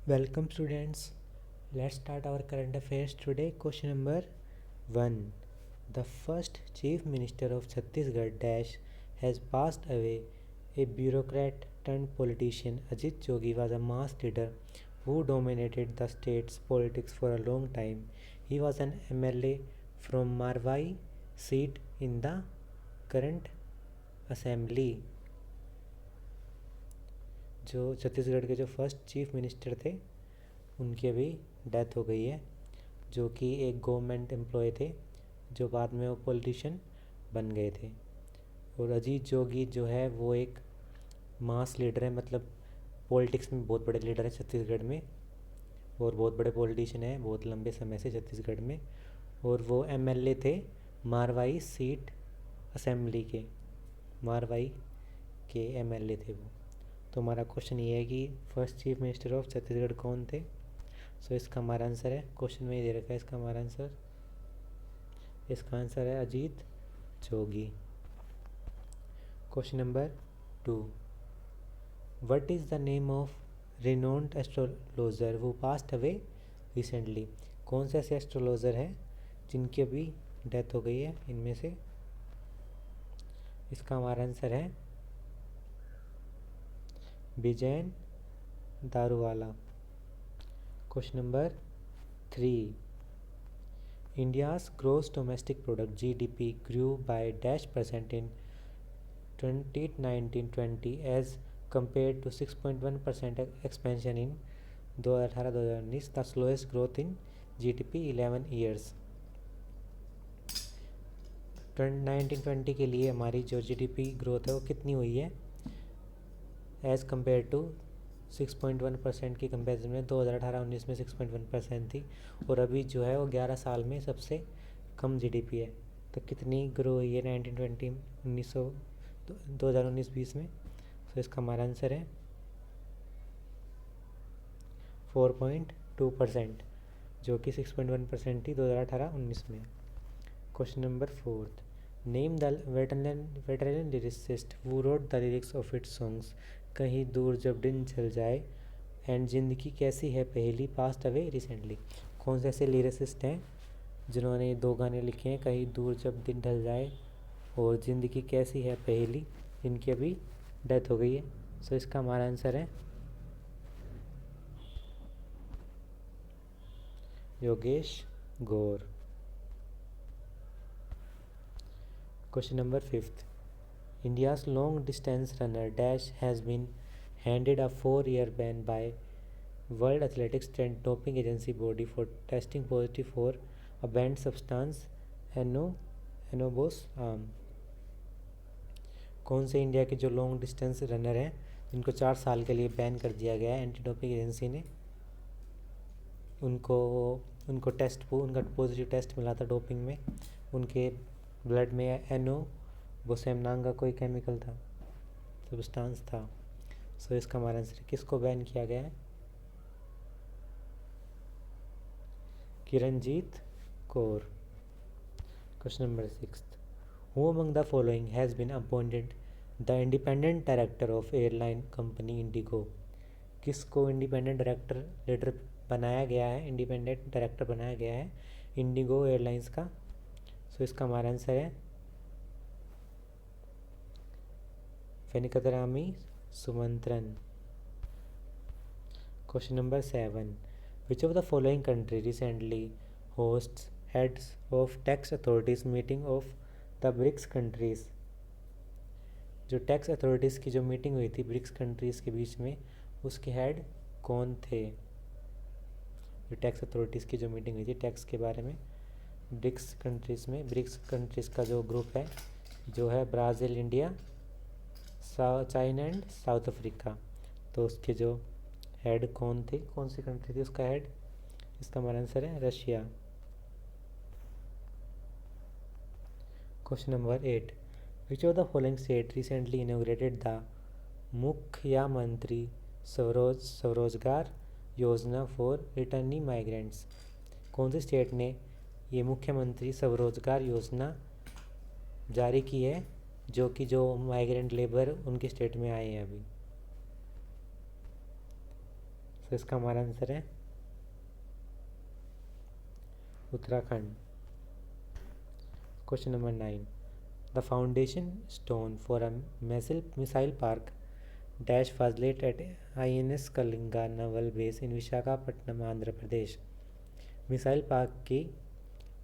Welcome students. Let's start our current affairs today. Question number 1. The first Chief Minister of Chhattisgarh dash has passed away. A bureaucrat turned politician, Ajit Jogi was a mass leader who dominated the state's politics for a long time. He was an MLA from Marwai seat in the current assembly. जो छत्तीसगढ़ के जो first chief minister थे उनकी अभी death हो गई है, जो कि एक गवर्नमेंट एम्प्लॉय थे जो बाद में वो पॉलिटिशियन बन गए थे। और अजीत जोगी जो है वो एक मास लीडर है, मतलब पॉलिटिक्स में बहुत बड़े लीडर है छत्तीसगढ़ में, और बहुत बड़े पॉलिटिशियन है बहुत लंबे समय से छत्तीसगढ़ में। और वो एमएलए थे मारवाई सीट असेंबली के, मारवाई के एमएलए थे वो। तो हमारा क्वेश्चन ये है कि first chief minister of Chhattisgarh कौन थे। सो इसका हमारा आंसर है, क्वेश्चन में ही दे रखा है इसका हमारा आंसर, इसका आंसर है Ajit Jogi. Question number 2. What is the name of renowned astrologer who passed away recently. कौन से ऐसे एस्ट्रोलॉजर हैं जिनकी अभी डेथ हो गई है इनमें से। इसका हमारा आंसर है Vijayan Daruwalla. Question number 3. India's gross domestic product (GDP) grew by -% in 2019-20 as compared to 6.1% expansion in 2018-2019, the slowest growth in GDP 11 years. 2019-20 के लिए हमारी जो GDP ग्रोथ है वो कितनी हुई है एज़ कम्पेयर टू 6.1% की कंपेरिजन में 2018-19 में 6.1% थी, और अभी जो है वो 11 साल में सबसे कम जीडीपी है। तो कितनी ग्रो हुई है 2019-20 में। तो इसका हमारा आंसर है 4.2%, जो कि 6.1% थी 2018-19 में। Question number 4. Name the veteran lyricist who wrote the lyrics of its songs कहीं दूर जब दिन चल जाए एंड जिंदगी कैसी है पहेली पास्ट अवे रिसेंटली। कौन से ऐसे लिरिसिस्ट हैं जिन्होंने ये 2 गाने लिखे हैं, कहीं दूर जब दिन ढल जाए और ज़िंदगी कैसी है पहेली, जिनकी अभी डेथ हो गई है। सो इसका हमारा आंसर है Yogesh Gaur. Question number 5. India's long distance runner dash has been handed a 4-year ban by World Athletics Doping Agency body for testing positive for a banned substance एनोबोस। कौन से इंडिया के जो लॉन्ग डिस्टेंस रनर हैं जिनको 4 साल के लिए बैन कर दिया गया है एंटी डोपिंग एजेंसी ने, उनको उनका पॉजिटिव टेस्ट मिला था डोपिंग में। उनके ब्लड में एनोबोसेम नाम का कोई केमिकल था, सब्सटेंस था। सो इसका हमारा आंसर किसको बैन किया गया है, Kiranjeet Kaur. Question number 6. Who among the following has been appointed the independent director of airline company IndiGo. किसको इंडिपेंडेंट डायरेक्टर बनाया गया है, इंडिपेंडेंट डायरेक्टर बनाया गया है इंडिगो एयरलाइंस का। सो इसका हमारा आंसर है Venkatrami Sumantran. Question number 7. Which of the following country recently hosts heads of tax authorities meeting of the BRICS countries. जो टैक्स अथॉरिटीज़ की जो मीटिंग हुई थी ब्रिक्स कंट्रीज़ के बीच में, उसके हेड कौन थे। जो टैक्स अथॉरिटीज़ की जो मीटिंग हुई थी टैक्स के बारे में ब्रिक्स कंट्रीज़ में, ब्रिक्स कंट्रीज़ का जो ग्रुप है जो है Brazil, India, China and south Africa, तो उसके जो हेड कौन थे, कौन सी कंट्री थी उसका हेड। इसका हमारा आंसर है Russia. Question number 8. Which of the following state recently inaugurated the मुख्यमंत्री स्वरोजगार योजना फॉर रिटर्निंग माइग्रेंट्स। कौन सी स्टेट ने ये मुख्यमंत्री स्वरोजगार योजना जारी की है जो कि जो माइग्रेंट लेबर उनके स्टेट में आए हैं अभी। तो इसका हमारा आंसर है Uttarakhand. Question number 9, the foundation stone for a missile park dash was laid at INS Kalinga naval base in Visakhapatnam Andhra Pradesh. Missile park की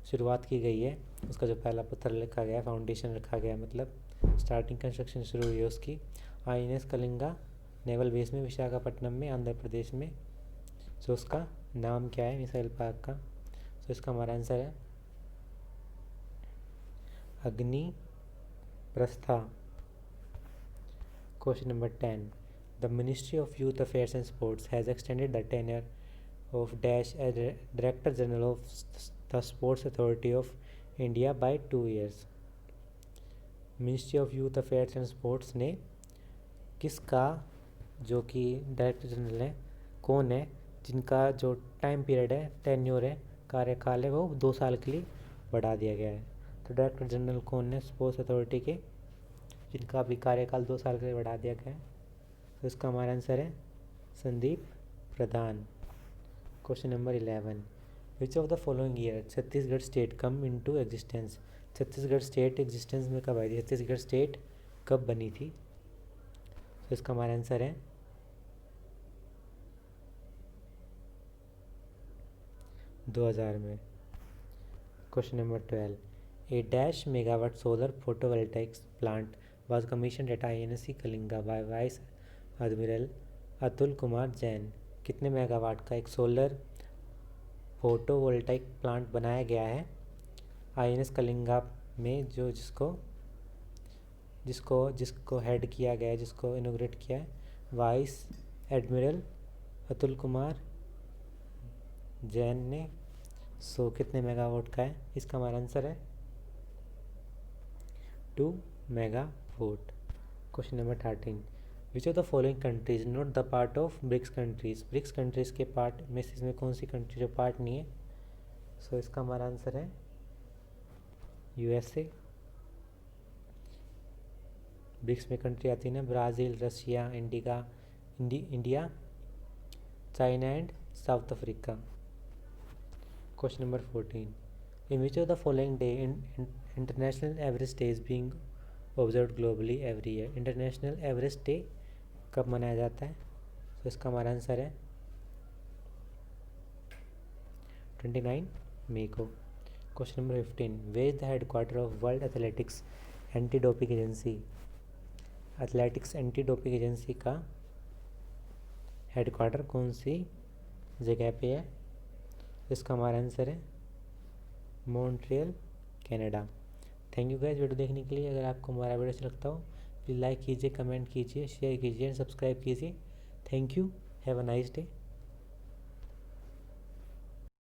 शुरुआत की गई है, उसका जो पहला पत्थर रखा गया, फाउंडेशन रखा गया, मतलब स्टार्टिंग कंस्ट्रक्शन शुरू हुई है उसकी INS कलिंगा नेवल बेस में विशाखापट्टनम में आंध्र प्रदेश में। सो उसका नाम क्या है मिसाइल पार्क का? सो इसका हमारा आंसर है Agni Prastha. Question number 10, the ministry of youth affairs and sports has extended the tenure of dash as director general of the sports authority of India by 2 years। Ministry of youth affairs and sports ने किसका जो कि director general है, कौन है, जिनका जो time period है, टेन्योर है, कार्यकाल है, वो 2 साल के लिए बढ़ा दिया गया है। तो डायरेक्टर जनरल कौन है स्पोर्ट्स अथॉरिटी के, जिनका भी कार्यकाल 2 साल के लिए बढ़ा दिया गया है? तो इसका हमारा आंसर है Sandeep Pradhan. Question number 11, which of the following year Chhattisgarh state come into existence. Chhattisgarh state existence में कब आई थी, छत्तीसगढ़ स्टेट कब बनी थी? तो इसका हमारा आंसर है 2000 में। Question number 12, a dash megawatt solar photovoltaics plant was commissioned at INSC Kalinga by vice admiral Atul Kumar Jain. कितने मेगावाट का एक सोलर फोटोवोल्टाइक प्लांट बनाया गया है INS कलिंगा में, जो जिसको जिसको जिसको हेड किया गया है, जिसको इनोग्रेट किया है वाइस एडमिरल अतुल कुमार जैन ने। सो कितने मेगावाट का है? इसका हमारा आंसर है 2 megawatt. Question number 13, which of the following countries not the part of BRICS countries. BRICS countries के पार्ट में से इसमें कौन सी कंट्री जो पार्ट नहीं है? सो इसका हमारा आंसर है USA। ब्रिक्स में कंट्री आती है ना, Brazil, Russia, India, China and south Africa. Question number 14, in which of the following day international Everest day is being observed globally every year. International Everest day कब मनाया जाता है? तो इसका हमारा आंसर है 29 मई को। Question number 15, where is the headquarter of world athletics anti doping agency. Athletics anti doping agency का हेडक्वार्टर कौन सी जगह पे है? इसका हमारा आंसर है Montreal, Canada. Thank you guys video देखने के लिए। अगर आपको हमारा वीडियो अच्छा लगता हो प्लीज़ लाइक कीजिए, कमेंट कीजिए, शेयर कीजिए एंड सब्सक्राइब कीजिए। Thank you, have a nice day.